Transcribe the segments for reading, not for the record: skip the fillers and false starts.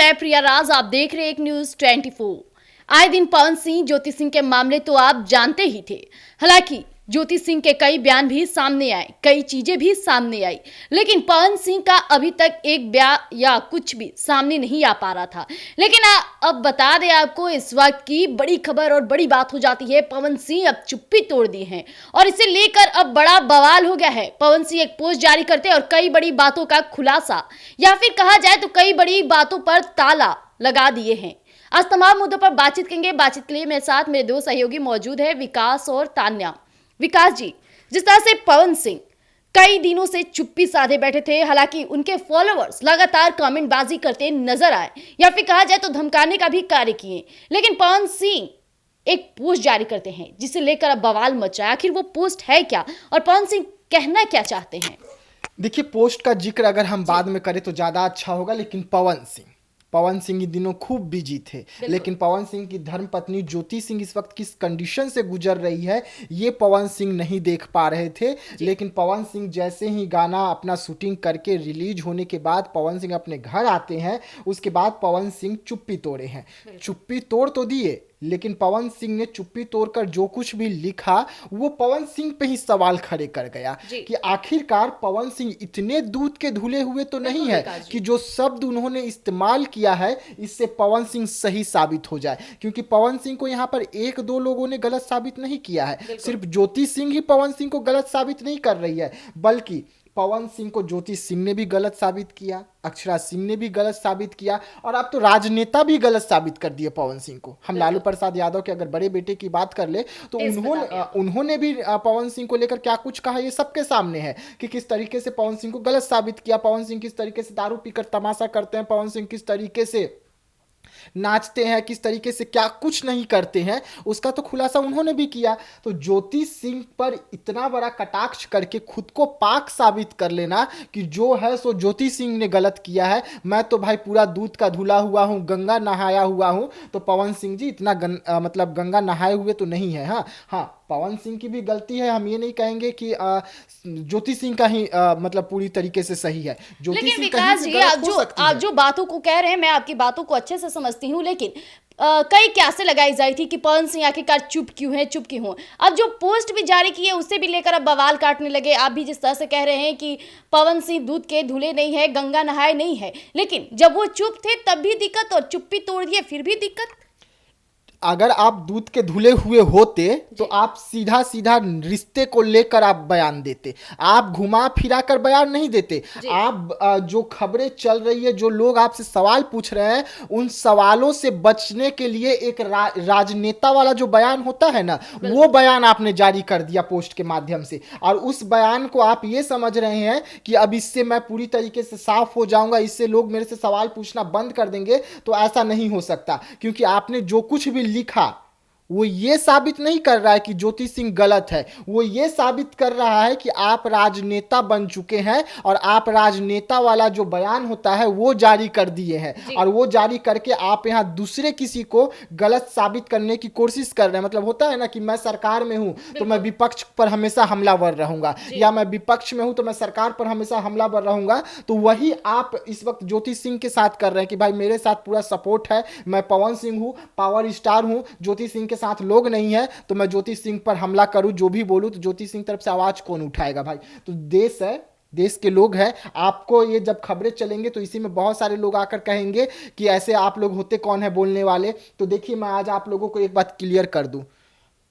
मैं प्रिया राज, आप देख रहे एक न्यूज 24। आए दिन पवन सिंह, ज्योति सिंह के मामले तो आप जानते ही थे। हालांकि ज्योति सिंह के कई बयान भी सामने आए, कई चीजें भी सामने आई, लेकिन पवन सिंह का अभी तक एक बयान या कुछ भी सामने नहीं आ पा रहा था। लेकिन अब बता दें आपको, इस वक्त की बड़ी खबर और बड़ी बात हो जाती है। पवन सिंह अब चुप्पी तोड़ दी है और इसे लेकर अब बड़ा बवाल हो गया है। पवन सिंह एक पोस्ट जारी करते और कई बड़ी बातों का खुलासा, या फिर कहा जाए तो कई बड़ी बातों पर ताला लगा दिए हैं। आज तमाम मुद्दों पर बातचीत करेंगे। बातचीत के लिए मेरे साथ मेरे दो सहयोगी मौजूद है, विकास और तान्या। विकास जी, जिस तरह से पवन सिंह कई दिनों से चुप्पी साधे बैठे थे, हालांकि उनके फॉलोअर्स लगातार कमेंटबाजी करते नजर आए, या फिर कहा जाए तो धमकाने का भी कार्य किए, लेकिन पवन सिंह एक पोस्ट जारी करते हैं जिसे लेकर अब बवाल मचा। आखिर वो पोस्ट है क्या और पवन सिंह कहना क्या चाहते हैं? देखिए, पोस्ट का जिक्र अगर हम बाद में करें तो ज़्यादा अच्छा होगा, लेकिन पवन सिंह इन दिनों खूब बिजी थे। लेकिन पवन सिंह की धर्मपत्नी ज्योति सिंह इस वक्त किस कंडीशन से गुजर रही है ये पवन सिंह नहीं देख पा रहे थे। लेकिन पवन सिंह जैसे ही गाना अपना शूटिंग करके रिलीज होने के बाद पवन सिंह अपने घर आते हैं, उसके बाद पवन सिंह चुप्पी तोड़े हैं। चुप्पी तोड़ तो दिए, लेकिन पवन सिंह ने चुप्पी तोड़कर जो कुछ भी लिखा वो पवन सिंह पे ही सवाल खड़े कर गया कि आखिरकार पवन सिंह इतने दूध के धुले हुए तो नहीं है कि जो शब्द उन्होंने इस्तेमाल किया है इससे पवन सिंह सही साबित हो जाए। क्योंकि पवन सिंह को यहाँ पर एक दो लोगों ने गलत साबित नहीं किया है, सिर्फ ज्योति सिंह ही पवन सिंह को गलत साबित नहीं कर रही है, बल्कि पवन सिंह को ज्योति सिंह ने भी गलत साबित किया, अक्षरा सिंह ने भी गलत साबित किया, और अब तो राजनेता भी गलत साबित कर दिए पवन सिंह को। हम लालू प्रसाद यादव के अगर बड़े बेटे की बात कर ले तो उन्होंने भी पवन सिंह को लेकर क्या कुछ कहा ये सबके सामने है कि किस तरीके से पवन सिंह को गलत साबित किया, पवन सिंह किस तरीके से दारू पीकर तमाशा करते हैं, पवन सिंह किस तरीके से नाचते हैं, किस तरीके से क्या कुछ नहीं करते हैं, उसका तो खुलासा उन्होंने भी किया। तो ज्योति सिंह पर इतना बड़ा कटाक्ष करके खुद को पाक साबित कर लेना कि जो है सो ज्योति सिंह ने गलत किया है, मैं तो भाई पूरा दूध का धुला हुआ हूं, गंगा नहाया हुआ हूं। तो पवन सिंह जी इतना मतलब गंगा नहाए हुए तो नहीं है। हाँ, पवन सिंह की भी गलती है, हम ये नहीं कहेंगे कि ज्योति सिंह का ही मतलब पूरी तरीके से सही है। लेकिन विकास जी, आप जो बातों को कह रहे हैं, मैं आपकी बातों को अच्छे से समझती हूँ, लेकिन कई क्यासे लगाई जाई थी कि पवन सिंह आखिरकार चुप क्यों है। अब जो पोस्ट भी जारी की है उससे भी लेकर अब बवाल काटने लगे। आप भी जिस तरह से कह रहे हैं कि पवन सिंह दूध के धुले नहीं है, गंगा नहाए नहीं है, लेकिन जब वो चुप थे तब भी दिक्कत और चुप्पी तोड़ दिए फिर भी दिक्कत। अगर आप दूध के धुले हुए होते तो आप सीधा रिश्ते को लेकर आप बयान देते, आप घुमा फिरा कर बयान नहीं देते। आप जो खबरें चल रही है, जो लोग आपसे सवाल पूछ रहे हैं, उन सवालों से बचने के लिए एक राजनेता वाला जो बयान होता है ना, वो बयान आपने जारी कर दिया पोस्ट के माध्यम से, और उस बयान को आप ये समझ रहे हैं कि अब इससे मैं पूरी तरीके से साफ हो जाऊंगा, इससे लोग मेरे से सवाल पूछना बंद कर देंगे। तो ऐसा नहीं हो सकता, क्योंकि आपने जो कुछ भी लिखा वो ये साबित नहीं कर रहा है कि ज्योति सिंह गलत है, वो ये साबित कर रहा है कि आप राजनेता बन चुके हैं और आप राजनेता वाला जो बयान होता है वो जारी कर दिए हैं, और वो जारी करके आप यहाँ दूसरे किसी को गलत साबित करने की कोशिश कर रहे हैं। मतलब होता है ना कि मैं सरकार में हूं तो मैं विपक्ष पर हमेशा हमलावर रहूंगा, या मैं विपक्ष में हूं तो मैं सरकार पर हमेशा हमलावर रहूंगा। तो वही आप इस वक्त ज्योति सिंह के साथ कर रहे हैं कि भाई मेरे साथ पूरा सपोर्ट है, मैं पवन सिंह हूं, पावर स्टार हूं, ज्योति सिंह के साथ लोग नहीं है, तो मैं ज्योति सिंह पर हमला करूं, जो भी बोलूं, तो ज्योति सिंह तरफ से आवाज कौन उठाएगा भाई? तो देश है, देश के लोग हैं। आपको ये जब खबरें चलेंगे तो इसी में बहुत सारे लोग आकर कहेंगे कि ऐसे आप लोग होते कौन है बोलने वाले। तो देखिए, मैं आज आप लोगों को एक बात क्लियर कर दूं,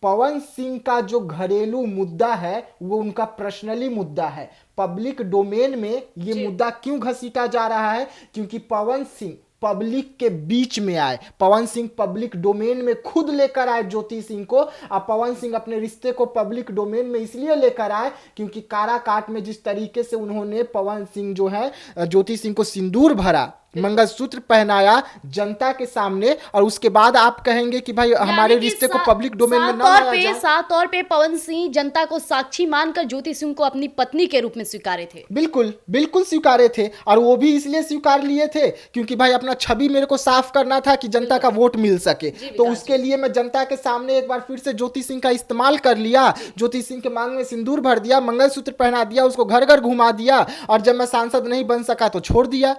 पवन सिंह का जो घरेलू मुद्दा है वो उनका पर्सनली मुद्दा है। पब्लिक डोमेन में ये मुद्दा क्यों घसीटा जा रहा है? क्योंकि पवन सिंह पब्लिक के बीच में आए, पवन सिंह पब्लिक डोमेन में खुद लेकर आए ज्योति सिंह को। अब पवन सिंह अपने रिश्ते को पब्लिक डोमेन में इसलिए लेकर आए क्योंकि काराकाट में जिस तरीके से उन्होंने पवन सिंह जो है ज्योति सिंह को सिंदूर भरा, मंगलसूत्र पहनाया जनता के सामने, और उसके बाद आप कहेंगे कि भाई हमारे रिश्ते को पब्लिक डोमेन में ना लाया जाए। साफ तौर पे पवन सिंह जनता को साक्षी मानकर ज्योति सिंह को अपनी पत्नी के रूप में स्वीकारे थे। बिल्कुल स्वीकारे थे, और वो भी इसलिए स्वीकार लिए थे क्योंकि भाई अपना छवि मेरे को साफ करना था कि जनता का वोट मिल सके। तो उसके लिए मैं जनता के सामने एक बार फिर से ज्योति सिंह का इस्तेमाल कर लिया, ज्योति सिंह के मांग में सिंदूर भर दिया, मंगलसूत्र पहना दिया, उसको घर घर घुमा दिया, और जब मैं सांसद नहीं बन सका तो छोड़ दिया।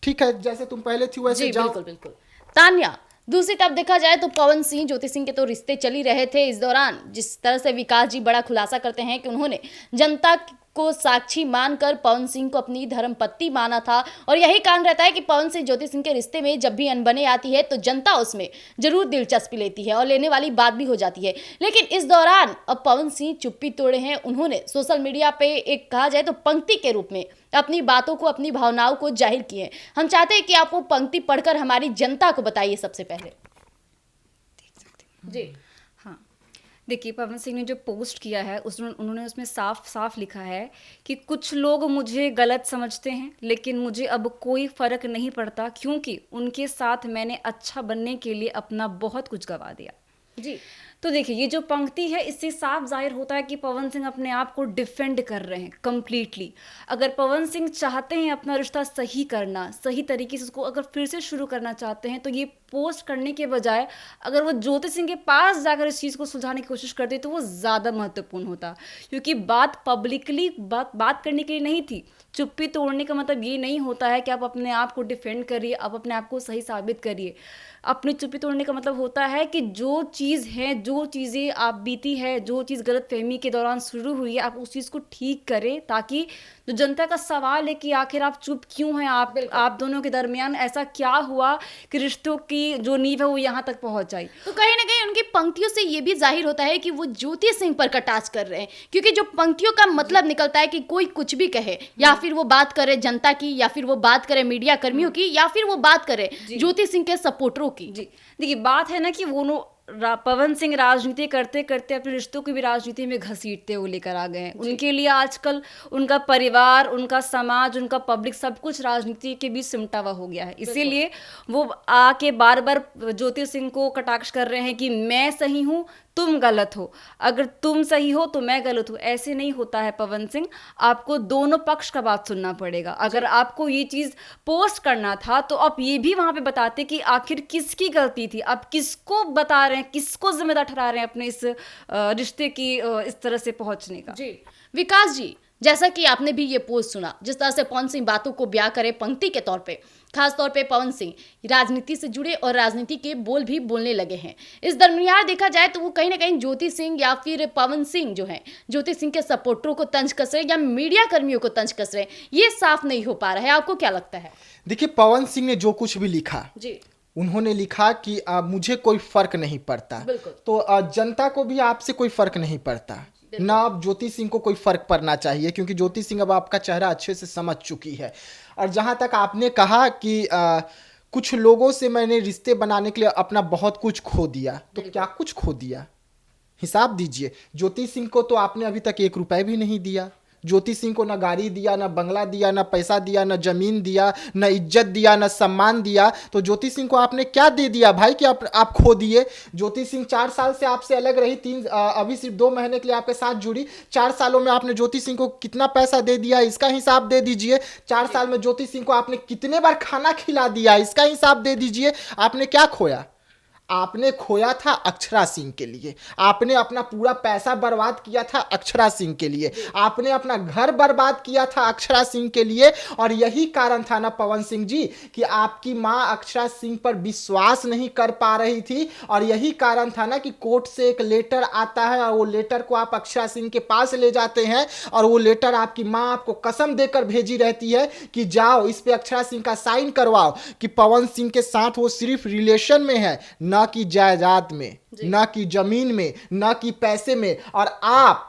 ठीक है, जैसे तुम पहले थी वैसे जी जाओ। बिल्कुल बिल्कुल। तान्या, दूसरी तरफ देखा जाए तो पवन सिंह ज्योति सिंह के तो रिश्ते चल ही रहे थे। इस दौरान जिस तरह से विकास जी बड़ा खुलासा करते हैं कि उन्होंने जनता को साक्षी मानकर पवन सिंह को अपनी धर्मपत्नी माना था, और यही कारण रहता है कि पवन सिंह ज्योति सिंह के रिश्ते में जब भी अनबने आती है तो जनता उसमें जरूर दिलचस्पी लेती है और लेने वाली बात भी हो जाती है। लेकिन इस दौरान अब पवन सिंह चुप्पी तोड़े हैं। उन्होंने सोशल मीडिया पे एक कहा जाए तो पंक्ति के रूप में अपनी बातों को, अपनी भावनाओं को जाहिर किए हैं। हम चाहते हैं कि आप वो पंक्ति पढ़कर हमारी जनता को बताइए सबसे पहले। जी हाँ, देखिए पवन सिंह ने जो पोस्ट किया है उन्होंने उसमें साफ साफ लिखा है कि कुछ लोग मुझे गलत समझते हैं, लेकिन मुझे अब कोई फ़र्क नहीं पड़ता क्योंकि उनके साथ मैंने अच्छा बनने के लिए अपना बहुत कुछ गंवा दिया। जी, तो देखिए ये जो पंक्ति है इससे साफ जाहिर होता है कि पवन सिंह अपने आप को डिफेंड कर रहे हैं कंप्लीटली। अगर पवन सिंह चाहते हैं अपना रिश्ता सही करना, सही तरीके से उसको अगर फिर से शुरू करना चाहते हैं, तो ये पोस्ट करने के बजाय अगर वो ज्योति सिंह के पास जाकर इस चीज़ को सुलझाने की कोशिश करते तो वो ज़्यादा महत्वपूर्ण होता, क्योंकि बात पब्लिकली बात करने के लिए नहीं थी। चुप्पी तोड़ने का मतलब ये नहीं होता है कि आप अपने आप को डिफेंड करिए, आप अपने आप को सही साबित करिए। अपनी चुप्पी तोड़ने का मतलब होता है कि जो चीज़ है, जो चीज़ें आप बीती है, जो चीज़ गलतफहमी के दौरान शुरू हुई है, आप उस चीज़ को ठीक करें, ताकि जो जनता का सवाल है कि आखिर आप चुप क्यों हैं, आप दोनों के दरमियान ऐसा क्या हुआ कि रिश्तों की जो नींव है वो यहाँ तक पहुँच आई। तो कहीं ना कहीं उनकी पंक्तियों से ये भी जाहिर होता है कि वो ज्योति सिंह पर कटाक्ष कर रहे हैं, क्योंकि जो पंक्तियों का मतलब निकलता है कि कोई कुछ भी कहे, या फिर वो बात करे जनता की, या फिर वो बात करे मीडिया कर्मियों की, या फिर वो बात करे ज्योति सिंह के सपोर्टरों की। जी देखिए बात है ना कि वो पवन सिंह राजनीति करते करते अपने रिश्तों की भी राजनीति में घसीटते हुए लेकर आ गए हैं। उनके लिए आजकल उनका परिवार, उनका समाज, उनका पब्लिक सब कुछ राजनीति के बीच सिमटा हुआ हो गया है। इसीलिए वो आके बार बार ज्योति सिंह को कटाक्ष कर रहे हैं कि मैं सही हूँ, तुम गलत हो, अगर तुम सही हो तो मैं गलत हूँ। ऐसे नहीं होता है पवन सिंह, आपको दोनों पक्ष का बात सुनना पड़ेगा। अगर आपको ये चीज़ पोस्ट करना था तो आप ये भी वहाँ पे बताते कि आखिर किसकी गलती थी, आप किसको बता रहे हैं, किसको जिम्मेदार ठहरा रहे हैं अपने इस रिश्ते की इस तरह से पहुँचने का। जी विकास जी, जैसा कि आपने भी ये पोस्ट सुना, जिस तरह से पवन सिंह बातों को ब्याह करे पंक्ति के तौर पे, खास तौर पे पवन सिंह राजनीति से जुड़े और राजनीति के बोल भी बोलने लगे हैं। इस दरमियान देखा जाए तो वो कहीं ना कहीं ज्योति सिंह या फिर पवन सिंह जो है ज्योति सिंह के सपोर्टरों को तंज कस रहे या मीडिया कर्मियों को तंज कस रहे, ये साफ नहीं हो पा रहा है। आपको क्या लगता है? देखिए पवन सिंह ने जो कुछ भी लिखा, जी उन्होंने लिखा कि मुझे कोई फर्क नहीं पड़ता, तो जनता को भी आपसे कोई फर्क नहीं पड़ता, ना अब ज्योति सिंह को कोई फर्क पड़ना चाहिए, क्योंकि ज्योति सिंह अब आपका चेहरा अच्छे से समझ चुकी है। और जहां तक आपने कहा कि कुछ लोगों से मैंने रिश्ते बनाने के लिए अपना बहुत कुछ खो दिया, तो क्या कुछ खो दिया? हिसाब दीजिए। ज्योति सिंह को तो आपने अभी तक 1 रुपए भी नहीं दिया। ज्योति सिंह को ना गाड़ी दिया, ना बंगला दिया, ना पैसा दिया, ना जमीन दिया, ना इज्जत दिया, ना सम्मान दिया। तो ज्योति सिंह को आपने क्या दे दिया भाई कि आप खो दिए? ज्योति सिंह 4 साल से आपसे अलग रही, अभी सिर्फ 2 महीने के लिए आपके साथ जुड़ी। 4 सालों में आपने ज्योति सिंह को कितना पैसा दे दिया, इसका हिसाब दे दीजिए। 4 साल में ज्योति सिंह को आपने कितने बार खाना खिला दिया, इसका हिसाब दे दीजिए। आपने क्या खोया? आपने खोया था अक्षरा सिंह के लिए। आपने अपना पूरा पैसा बर्बाद किया था अक्षरा सिंह के लिए। आपने अपना घर बर्बाद किया था अक्षरा सिंह के लिए। और यही कारण था ना पवन सिंह जी कि आपकी मां अक्षरा सिंह पर विश्वास नहीं कर पा रही थी। और यही कारण था ना कि कोर्ट से एक लेटर आता है और वो लेटर को आप अक्षरा सिंह के पास ले जाते हैं और वो लेटर आपकी मां आपको कसम देकर भेजी रहती है कि जाओ इस पे अक्षरा सिंह का साइन करवाओ कि पवन सिंह के साथ वो सिर्फ रिलेशन में है, ना कि जायदाद में, ना कि जमीन में, ना कि पैसे में। और आप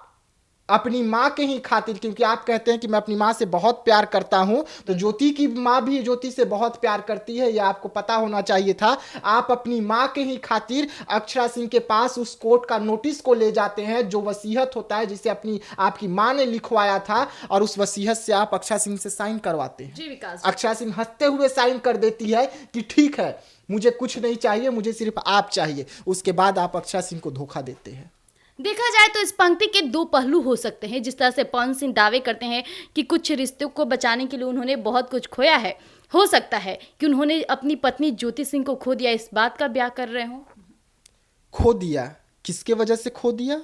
अपनी मां के ही खातिर, क्योंकि आप कहते हैं कि मैं अपनी मां से बहुत प्यार करता हूं, तो ज्योति की मां भी ज्योति से बहुत प्यार करती है, यह आपको पता होना चाहिए था। आप अपनी मां के ही खातिर अक्षरा सिंह के पास उस कोर्ट का नोटिस को ले जाते हैं जो वसीयत होता है, जिसे आपकी मां ने लिखवाया था, और उस वसीयत से आप अक्षरा सिंह से साइन करवाते हैं। जी विकास, अक्षरा सिंह हंसते हुए साइन कर देती है कि ठीक है, मुझे कुछ नहीं चाहिए, मुझे सिर्फ आप चाहिए। उसके बाद आप अक्षरा सिंह को धोखा देते हैं। देखा जाए तो इस पंक्ति के 2 पहलू हो सकते हैं। जिस तरह से पवन सिंह दावे करते हैं कि कुछ रिश्तों को बचाने के लिए उन्होंने बहुत कुछ खोया है, हो सकता है कि उन्होंने अपनी पत्नी ज्योति सिंह को खो दिया, इस बात का ब्याह कर रहे हो। खो दिया? किसके वजह से खो दिया?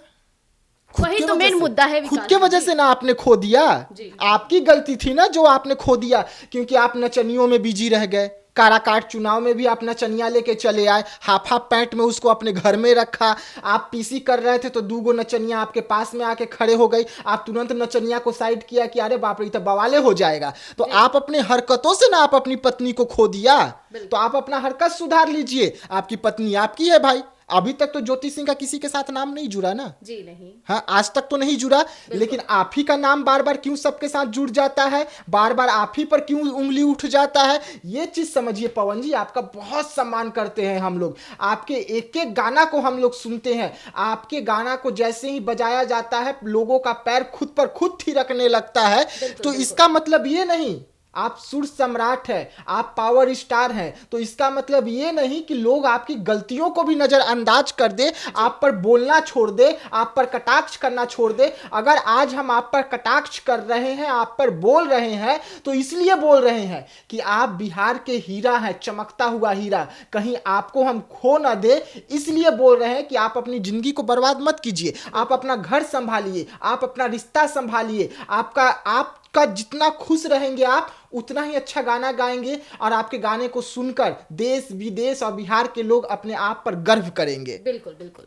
खुद वही के तो वजह मेन से- मुद्दा है खुद विकास के वजह जी। से ना आपने खो दिया। जी। आपकी गलती थी ना जो आपने खो दिया, क्योंकि आप नचनियों में बिजी रह गए। काराकाट चुनाव में भी आप नचनिया लेके चले आए, हाफ हाफ पैंट में उसको अपने घर में रखा। आप पीसी कर रहे थे तो 2 नचनिया आपके पास में आके खड़े हो गई, आप तुरंत नचनिया को साइड किया कि अरे बाप रे ये तो बवाले हो जाएगा। तो आप अपने हरकतों से ना आप अपनी पत्नी को खो दिया। तो आप अपना हरकत सुधार लीजिए। आपकी पत्नी आपकी है भाई। अभी तक तो ज्योति सिंह का किसी के साथ नाम नहीं जुड़ा ना। जी नहीं। हाँ, आज तक तो नहीं जुड़ा, लेकिन आप ही का नाम बार बार क्यों सबके साथ जुड़ जाता है, बार बार आप ही पर क्यों उंगली उठ जाता है, ये चीज समझिए पवन जी। आपका बहुत सम्मान करते हैं हम लोग, आपके एक एक गाना को हम लोग सुनते हैं। आपके गाना को जैसे ही बजाया जाता है लोगों का पैर खुद पर खुद थिरकने लगता है। तो इसका मतलब ये नहीं आप सुर सम्राट है, आप पावर स्टार हैं, तो इसका मतलब ये नहीं कि लोग आपकी गलतियों को भी नजरअंदाज कर दे, आप पर बोलना छोड़ दे, आप पर कटाक्ष करना छोड़ दे। अगर आज हम आप पर कटाक्ष कर रहे हैं, आप पर बोल रहे हैं, तो इसलिए बोल रहे हैं कि आप बिहार के हीरा हैं, चमकता हुआ हीरा, कहीं आपको हम खो ना दे, इसलिए बोल रहे हैं कि आप अपनी जिंदगी को बर्बाद मत कीजिए। आप अपना घर संभालिए, आप अपना रिश्ता संभालिए। आपका जितना खुश रहेंगे आप उतना ही अच्छा गाना गाएंगे, और आपके गाने को सुनकर देश विदेश और बिहार के लोग अपने आप पर गर्व करेंगे। बिल्कुल बिल्कुल।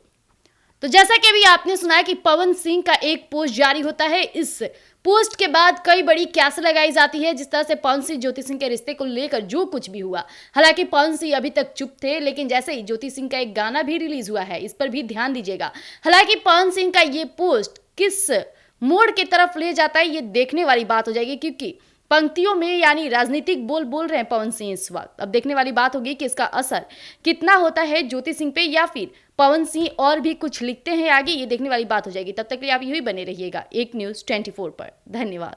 तो जैसा कि अभी आपने सुना कि पवन सिंह का एक पोस्ट जारी होता है, इस पोस्ट के बाद कई बड़ी कैसे लगाई जाती है, जिस तरह से पवन सिंह ज्योति सिंह के रिश्ते को लेकर जो कुछ भी हुआ। हालांकि पवन सिंह अभी तक चुप थे, लेकिन जैसे ही ज्योति सिंह का एक गाना भी रिलीज हुआ है, इस पर भी ध्यान दीजिएगा। हालांकि पवन सिंह का ये पोस्ट किस मोड़ की तरफ ले जाता है ये देखने वाली बात हो जाएगी, क्योंकि पंक्तियों में यानी राजनीतिक बोल रहे हैं पवन सिंह इस वक्त। अब देखने वाली बात होगी कि इसका असर कितना होता है ज्योति सिंह पे, या फिर पवन सिंह और भी कुछ लिखते हैं आगे, ये देखने वाली बात हो जाएगी। तब तक के लिए आप यही बने रहिएगा एक न्यूज़ 24 पर। धन्यवाद।